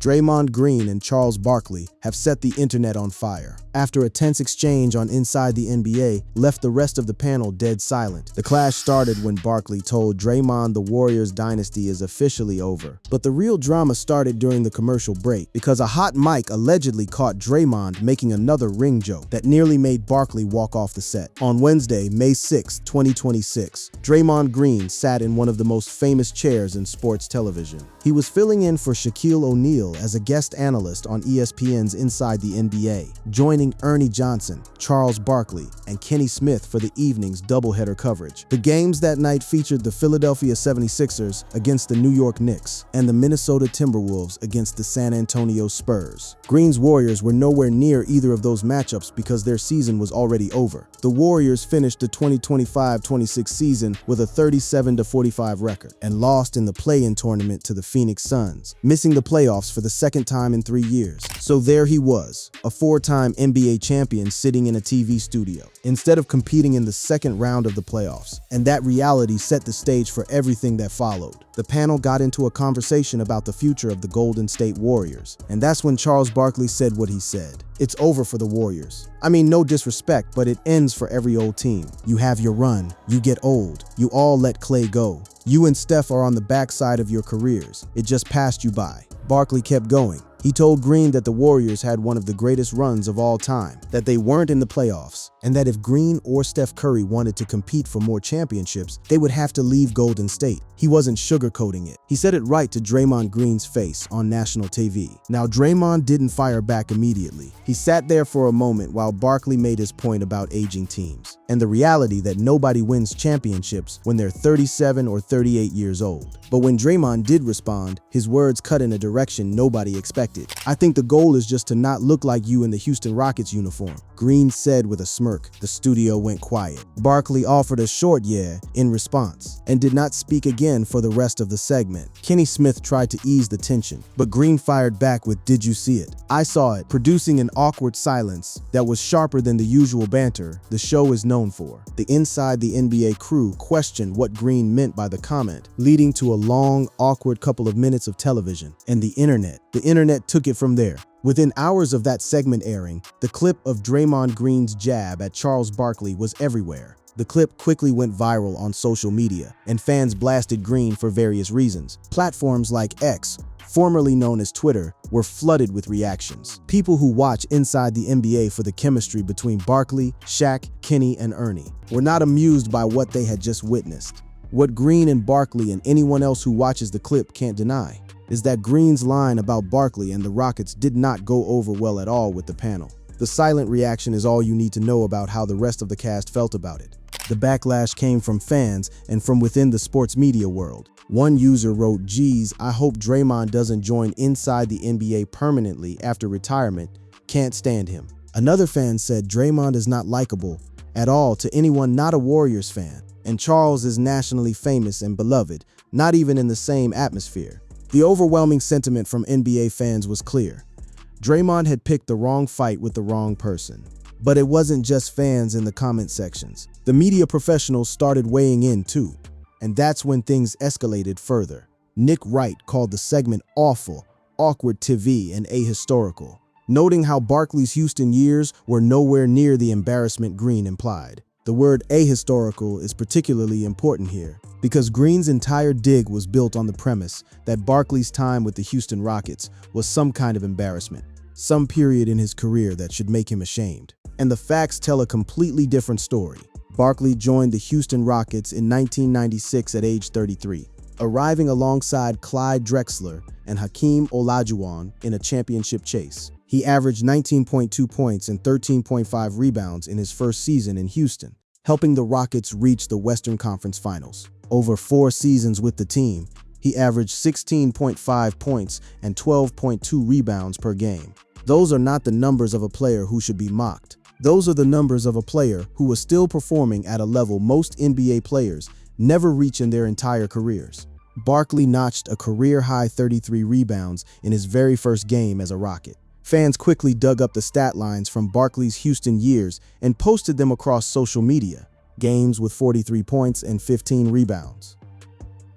Draymond Green and Charles Barkley have set the internet on fire. After a tense exchange on Inside the NBA left the rest of the panel dead silent. The clash started when Barkley told Draymond the Warriors dynasty is officially over. But the real drama started during the commercial break because a hot mic allegedly caught Draymond making another ring joke that nearly made Barkley walk off the set. On Wednesday, May 6, 2026, Draymond Green sat in one of the most famous chairs in sports television. He was filling in for Shaquille O'Neal as a guest analyst on ESPN's Inside the NBA, joining Ernie Johnson, Charles Barkley, and Kenny Smith for the evening's doubleheader coverage. The games that night featured the Philadelphia 76ers against the New York Knicks and the Minnesota Timberwolves against the San Antonio Spurs. Green's Warriors were nowhere near either of those matchups because their season was already over. The Warriors finished the 2025-26 season with a 37-45 record and lost in the play-in tournament to the Phoenix Suns, missing the playoffs for the second time in 3 years. So there he was, a four-time NBA champion sitting in a TV studio, instead of competing in the second round of the playoffs. And that reality set the stage for everything that followed. The panel got into a conversation about the future of the Golden State Warriors, and that's when Charles Barkley said what he said. It's over for the Warriors. I mean, no disrespect, but it ends for every old team. You have your run, you get old, you all let Clay go. You and Steph are on the backside of your careers. It just passed you by. Barkley kept going. He told Green that the Warriors had one of the greatest runs of all time, that they weren't in the playoffs, and that if Green or Steph Curry wanted to compete for more championships, they would have to leave Golden State. He wasn't sugarcoating it. He said it right to Draymond Green's face on national TV. Now, Draymond didn't fire back immediately. He sat there for a moment while Barkley made his point about aging teams and the reality that nobody wins championships when they're 37 or 38 years old. But when Draymond did respond, his words cut in a direction nobody expected. I think the goal is just to not look like you in the Houston Rockets uniform, Green said with a smirk. The studio went quiet. Barkley offered a short yeah in response and did not speak again for the rest of the segment. Kenny Smith tried to ease the tension, but Green fired back with "Did you see it?" "I saw it," producing an awkward silence that was sharper than the usual banter the show is known for. The Inside the NBA crew questioned what Green meant by the comment, leading to a long, awkward couple of minutes of television. And the internet took it from there. Within hours of that segment airing, the clip of Draymond Green's jab at Charles Barkley was everywhere. The clip quickly went viral on social media, and fans blasted Green for various reasons. Platforms like X, formerly known as Twitter, were flooded with reactions. People who watch Inside the NBA for the chemistry between Barkley, Shaq, Kenny, and Ernie were not amused by what they had just witnessed. What Green and Barkley and anyone else who watches the clip can't deny is that Green's line about Barkley and the Rockets did not go over well at all with the panel. The silent reaction is all you need to know about how the rest of the cast felt about it. The backlash came from fans and from within the sports media world. One user wrote, "Geez, I hope Draymond doesn't join Inside the NBA permanently after retirement. Can't stand him." Another fan said Draymond is not likable at all to anyone not a Warriors fan, and Charles is nationally famous and beloved, not even in the same atmosphere. The overwhelming sentiment from NBA fans was clear. Draymond had picked the wrong fight with the wrong person. But it wasn't just fans in the comment sections. The media professionals started weighing in too. And that's when things escalated further. Nick Wright called the segment awful, awkward TV, and ahistorical, noting how Barkley's Houston years were nowhere near the embarrassment Green implied. The word ahistorical is particularly important here because Green's entire dig was built on the premise that Barkley's time with the Houston Rockets was some kind of embarrassment, some period in his career that should make him ashamed. And the facts tell a completely different story. Barkley joined the Houston Rockets in 1996 at age 33, arriving alongside Clyde Drexler and Hakeem Olajuwon in a championship chase. He averaged 19.2 points and 13.5 rebounds in his first season in Houston, helping the Rockets reach the Western Conference Finals. Over 4 seasons with the team, he averaged 16.5 points and 12.2 rebounds per game. Those are not the numbers of a player who should be mocked. Those are the numbers of a player who was still performing at a level most NBA players never reach in their entire careers. Barkley notched a career-high 33 rebounds in his very first game as a Rocket. Fans quickly dug up the stat lines from Barkley's Houston years and posted them across social media. Games with 43 points and 15 rebounds.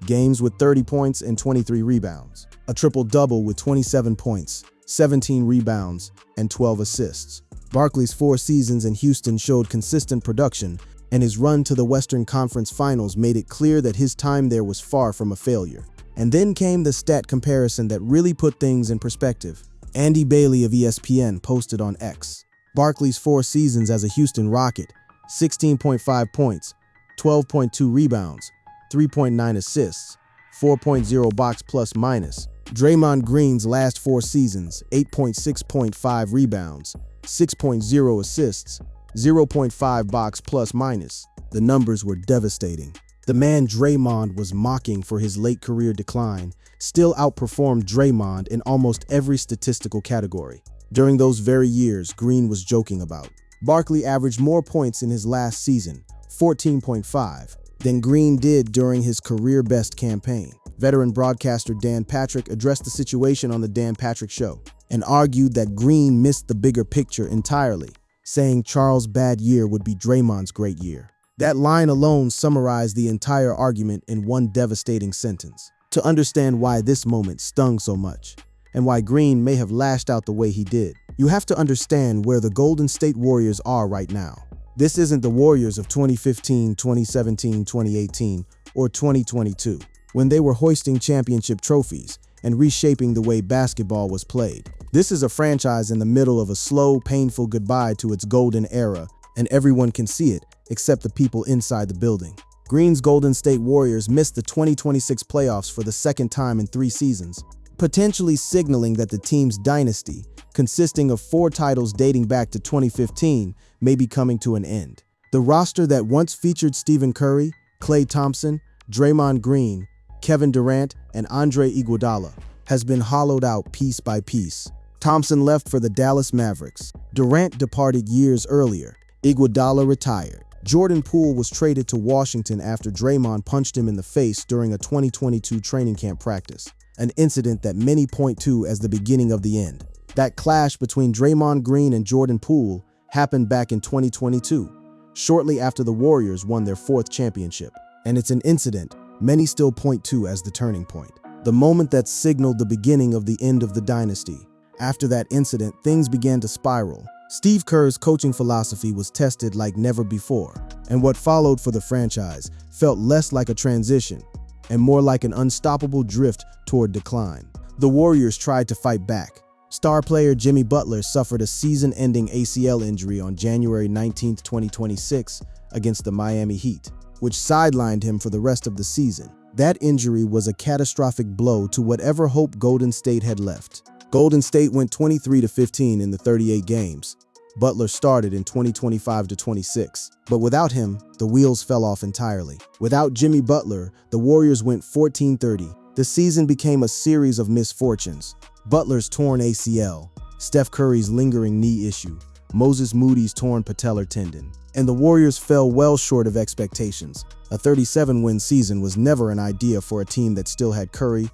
games with 30 points and 23 rebounds, a triple-double with 27 points, 17 rebounds, and 12 assists. Barkley's 4 seasons in Houston showed consistent production, and his run to the Western Conference Finals made it clear that his time there was far from a failure. And then came the stat comparison that really put things in perspective. Andy Bailey of ESPN posted on X, Barkley's 4 seasons as a Houston Rocket, 16.5 points, 12.2 rebounds, 3.9 assists, 4.0 box plus minus. Draymond Green's last 4 seasons, 8.6.5 rebounds, 6.0 assists, 0.5 box plus minus. The numbers were devastating. The man Draymond was mocking for his late career decline still outperformed Draymond in almost every statistical category. During those very years Green was joking about, Barkley averaged more points in his last season, 14.5, than Green did during his career-best campaign. Veteran broadcaster Dan Patrick addressed the situation on The Dan Patrick Show and argued that Green missed the bigger picture entirely, saying Charles' bad year would be Draymond's great year. That line alone summarized the entire argument in one devastating sentence. To understand why this moment stung so much, and why Green may have lashed out the way he did, you have to understand where the Golden State Warriors are right now. This isn't the Warriors of 2015, 2017, 2018, or 2022, when they were hoisting championship trophies and reshaping the way basketball was played. This is a franchise in the middle of a slow, painful goodbye to its golden era, and everyone can see it except the people inside the building. Green's Golden State Warriors missed the 2026 playoffs for the second time in 3 seasons, potentially signaling that the team's dynasty, consisting of 4 titles dating back to 2015, may be coming to an end. The roster that once featured Stephen Curry, Klay Thompson, Draymond Green, Kevin Durant, and Andre Iguodala has been hollowed out piece by piece. Thompson left for the Dallas Mavericks. Durant departed years earlier. Iguodala retired. Jordan Poole was traded to Washington after Draymond punched him in the face during a 2022 training camp practice, an incident that many point to as the beginning of the end. That clash between Draymond Green and Jordan Poole happened back in 2022, shortly after the Warriors won their 4th championship. And it's an incident many still point to as the turning point, the moment that signaled the beginning of the end of the dynasty. After that incident, things began to spiral. Steve Kerr's coaching philosophy was tested like never before, and what followed for the franchise felt less like a transition and more like an unstoppable drift toward decline. The Warriors tried to fight back. Star player Jimmy Butler suffered a season-ending ACL injury on January 19, 2026 against the Miami Heat, which sidelined him for the rest of the season. That injury was a catastrophic blow to whatever hope Golden State had left. Golden State went 23-15 in the 38 games. Butler started in 2025-26, but without him, the wheels fell off entirely. Without Jimmy Butler, the Warriors went 14-30. The season became a series of misfortunes. Butler's torn ACL, Steph Curry's lingering knee issue, Moses Moody's torn patellar tendon, and the Warriors fell well short of expectations. A 37-win season was never an idea for a team that still had Curry,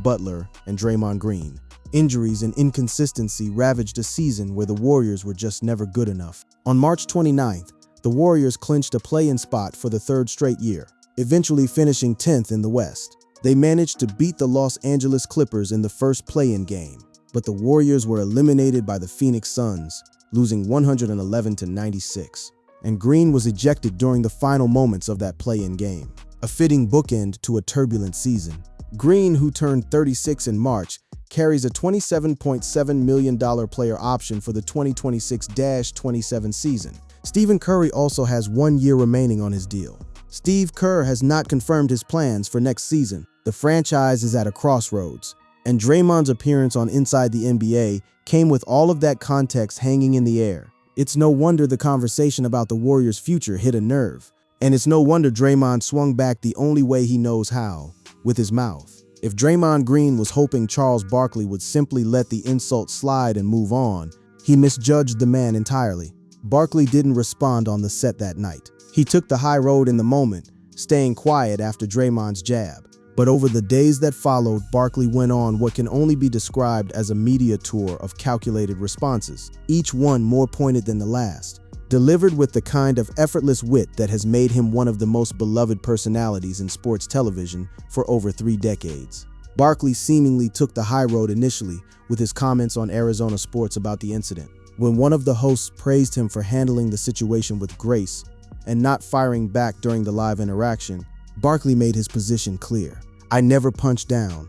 Butler, and Draymond Green. Injuries and inconsistency ravaged a season where the Warriors were just never good enough. On March 29th, the Warriors clinched a play-in spot for the 3rd straight year, eventually finishing 10th in the West. They managed to beat the Los Angeles Clippers in the first play-in game, but the Warriors were eliminated by the Phoenix Suns, losing 111-96. And Green was ejected during the final moments of that play-in game, a fitting bookend to a turbulent season. Green, who turned 36 in March, carries a $27.7 million player option for the 2026-27 season. Stephen Curry also has 1 year remaining on his deal. Steve Kerr has not confirmed his plans for next season. The franchise is at a crossroads, and Draymond's appearance on Inside the NBA came with all of that context hanging in the air. It's no wonder the conversation about the Warriors' future hit a nerve, and it's no wonder Draymond swung back the only way he knows how, with his mouth. If Draymond Green was hoping Charles Barkley would simply let the insult slide and move on, he misjudged the man entirely. Barkley didn't respond on the set that night. He took the high road in the moment, staying quiet after Draymond's jab. But over the days that followed, Barkley went on what can only be described as a media tour of calculated responses, each one more pointed than the last, delivered with the kind of effortless wit that has made him one of the most beloved personalities in sports television for over 3 decades. Barkley seemingly took the high road initially with his comments on Arizona sports about the incident. When one of the hosts praised him for handling the situation with grace and not firing back during the live interaction, Barkley made his position clear. "I never punch down.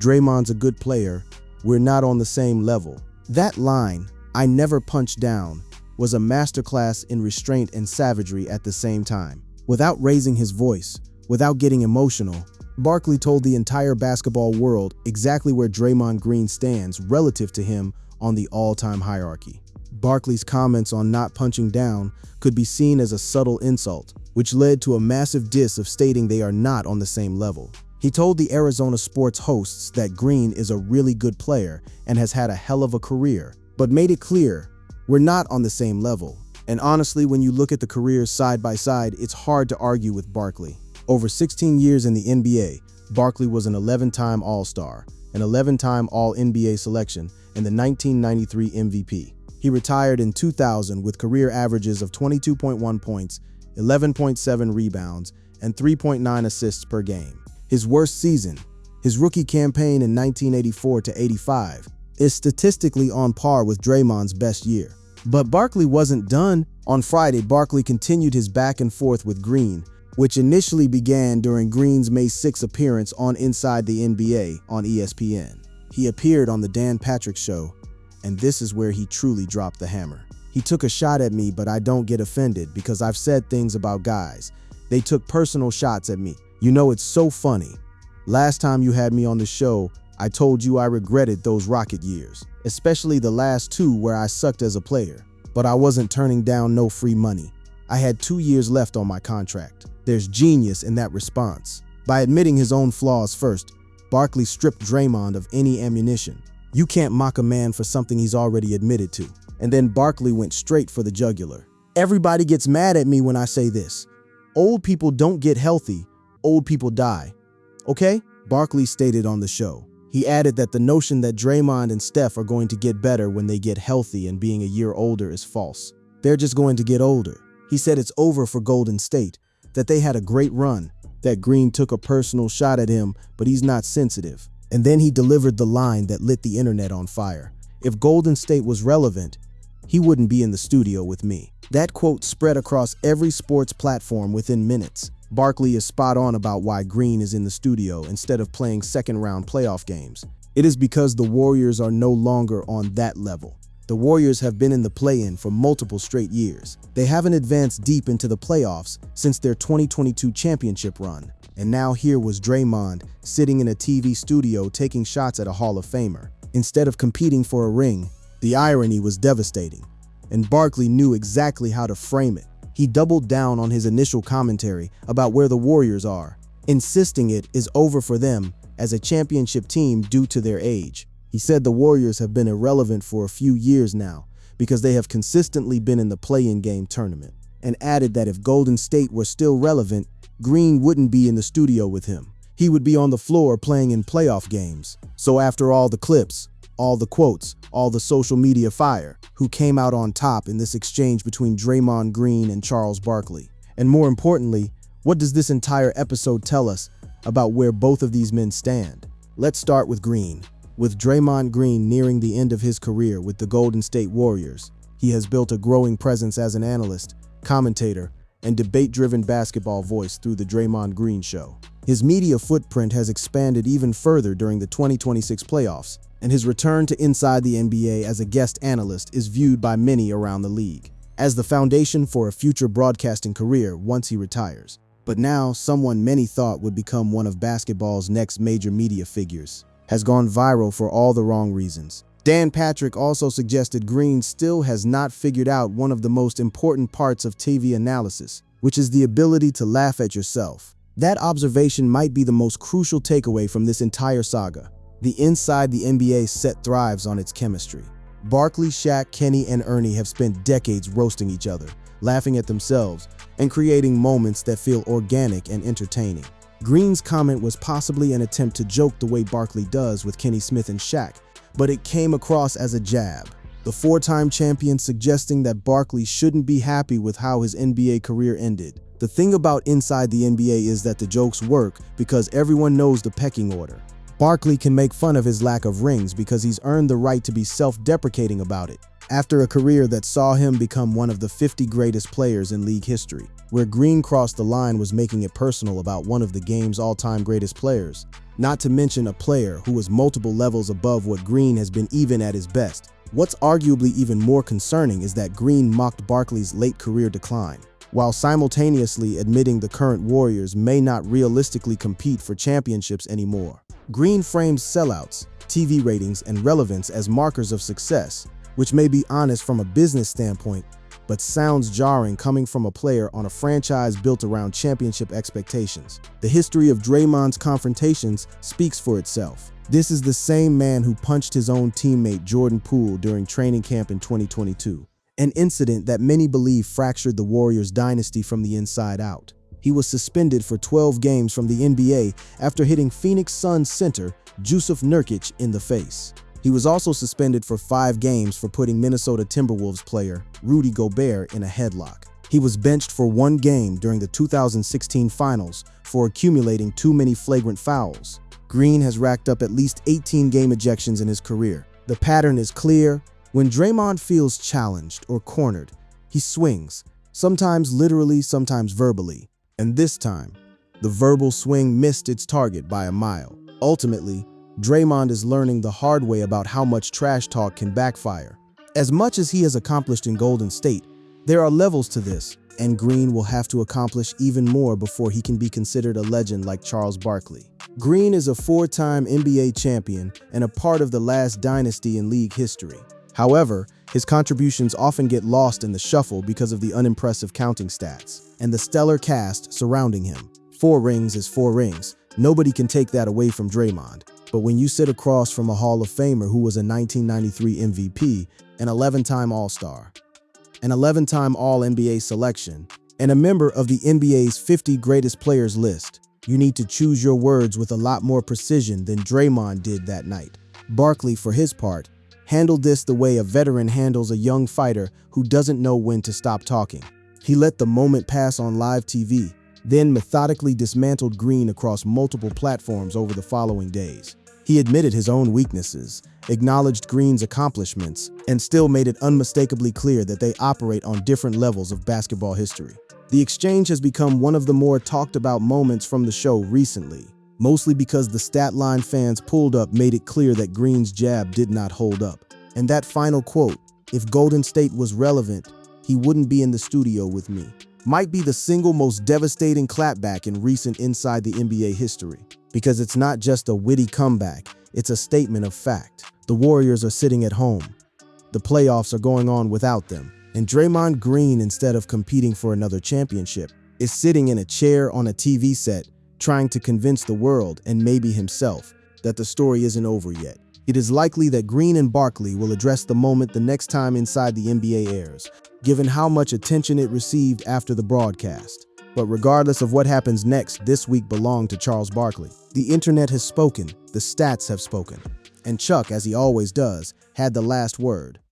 Draymond's a good player. We're not on the same level." That line, "I never punch down," was a masterclass in restraint and savagery at the same time. Without raising his voice, without getting emotional, Barkley told the entire basketball world exactly where Draymond Green stands relative to him on the all-time hierarchy. Barkley's comments on not punching down could be seen as a subtle insult, which led to a massive diss of stating they are not on the same level. He told the Arizona sports hosts that Green is a really good player and has had a hell of a career, but made it clear, "We're not on the same level." And honestly, when you look at the careers side by side, it's hard to argue with Barkley. Over 16 years in the NBA, Barkley was an 11-time All-Star, an 11-time All-NBA selection, and the 1993 MVP. He retired in 2000 with career averages of 22.1 points, 11.7 rebounds, and 3.9 assists per game. His worst season, his rookie campaign in 1984-85, is statistically on par with Draymond's best year. But Barkley wasn't done. On Friday, Barkley continued his back and forth with Green, which initially began during Green's May 6 appearance on Inside the NBA on ESPN. He appeared on the Dan Patrick Show, and this is where he truly dropped the hammer. "He took a shot at me, but I don't get offended because I've said things about guys. They took personal shots at me. You know, it's so funny. Last time you had me on the show, I told you I regretted those Rocket years, especially the last 2 where I sucked as a player. But I wasn't turning down no free money. I had 2 years left on my contract." There's genius in that response. By admitting his own flaws first, Barkley stripped Draymond of any ammunition. You can't mock a man for something he's already admitted to. And then Barkley went straight for the jugular. "Everybody gets mad at me when I say this. Old people don't get healthy, old people die. Okay?" Barkley stated on the show. He added that the notion that Draymond and Steph are going to get better when they get healthy and being a year older is false. They're just going to get older. He said it's over for Golden State, that they had a great run, that Green took a personal shot at him, but he's not sensitive. And then he delivered the line that lit the internet on fire. "If Golden State was relevant, he wouldn't be in the studio with me." That quote spread across every sports platform within minutes. Barkley is spot on about why Green is in the studio instead of playing second-round playoff games. It is because the Warriors are no longer on that level. The Warriors have been in the play-in for multiple straight years. They haven't advanced deep into the playoffs since their 2022 championship run. And now here was Draymond sitting in a TV studio taking shots at a Hall of Famer, instead of competing for a ring. The irony was devastating, and Barkley knew exactly how to frame it. He doubled down on his initial commentary about where the Warriors are, insisting it is over for them as a championship team due to their age. He said the Warriors have been irrelevant for a few years now because they have consistently been in the play-in game tournament, and added that if Golden State were still relevant, Green wouldn't be in the studio with him. He would be on the floor playing in playoff games. So after all the clips, all the quotes, all the social media fire, who came out on top in this exchange between Draymond Green and Charles Barkley? And more importantly, what does this entire episode tell us about where both of these men stand? Let's start with Green. With Draymond Green nearing the end of his career with the Golden State Warriors, he has built a growing presence as an analyst, commentator, and debate-driven basketball voice through the Draymond Green Show. His media footprint has expanded even further during the 2026 playoffs, and his return to Inside the NBA as a guest analyst is viewed by many around the league as the foundation for a future broadcasting career once he retires. But now, someone many thought would become one of basketball's next major media figures has gone viral for all the wrong reasons. Dan Patrick also suggested Green still has not figured out one of the most important parts of TV analysis, which is the ability to laugh at yourself. That observation might be the most crucial takeaway from this entire saga. The Inside the NBA set thrives on its chemistry. Barkley, Shaq, Kenny, and Ernie have spent decades roasting each other, laughing at themselves, and creating moments that feel organic and entertaining. Green's comment was possibly an attempt to joke the way Barkley does with Kenny Smith and Shaq, but it came across as a jab. the four-time champion suggesting that Barkley shouldn't be happy with how his NBA career ended. The thing about Inside the NBA is that the jokes work because everyone knows the pecking order. Barkley can make fun of his lack of rings because he's earned the right to be self-deprecating about it. After a career that saw him become one of the 50 greatest players in league history, where Green crossed the line was making it personal about one of the game's all-time greatest players, not to mention a player who was multiple levels above what Green has been even at his best. What's arguably even more concerning is that Green mocked Barkley's late career decline, while simultaneously admitting the current Warriors may not realistically compete for championships anymore. Green frames sellouts, TV ratings, and relevance as markers of success, which may be honest from a business standpoint, but sounds jarring coming from a player on a franchise built around championship expectations. The history of Draymond's confrontations speaks for itself. This is the same man who punched his own teammate Jordan Poole during training camp in 2022, an incident that many believe fractured the Warriors' dynasty from the inside out. He was suspended for 12 games from the NBA after hitting Phoenix Suns center Jusuf Nurkic in the face. He was also suspended for 5 games for putting Minnesota Timberwolves player Rudy Gobert in a headlock. He was benched for 1 game during the 2016 finals for accumulating too many flagrant fouls. Green has racked up at least 18 game ejections in his career. The pattern is clear. When Draymond feels challenged or cornered, he swings, sometimes literally, sometimes verbally. And this time, the verbal swing missed its target by a mile. Ultimately, Draymond is learning the hard way about how much trash talk can backfire. As much as he has accomplished in Golden State, there are levels to this, and Green will have to accomplish even more before he can be considered a legend like Charles Barkley. Green is a 4-time NBA champion and a part of the last dynasty in league history. However, his contributions often get lost in the shuffle because of the unimpressive counting stats and the stellar cast surrounding him. 4 rings is 4 rings. Nobody can take that away from Draymond. But when you sit across from a Hall of Famer who was a 1993 MVP, an 11-time All-Star, an 11-time All-NBA selection, and a member of the NBA's 50 greatest players list, you need to choose your words with a lot more precision than Draymond did that night. Barkley, for his part, handled this the way a veteran handles a young fighter who doesn't know when to stop talking. He let the moment pass on live TV, then methodically dismantled Green across multiple platforms over the following days. He admitted his own weaknesses, acknowledged Green's accomplishments, and still made it unmistakably clear that they operate on different levels of basketball history. The exchange has become one of the more talked about moments from the show recently, mostly because the stat line fans pulled up made it clear that Green's jab did not hold up. And that final quote, "If Golden State was relevant, he wouldn't be in the studio with me," might be the single most devastating clapback in recent Inside the NBA history. Because it's not just a witty comeback, it's a statement of fact. The Warriors are sitting at home. The playoffs are going on without them. And Draymond Green, instead of competing for another championship, is sitting in a chair on a TV set, trying to convince the world, and maybe himself, that the story isn't over yet. It is likely that Green and Barkley will address the moment the next time Inside the NBA airs, given how much attention it received after the broadcast. But regardless of what happens next, this week belonged to Charles Barkley. The internet has spoken, the stats have spoken, and Chuck, as he always does, had the last word.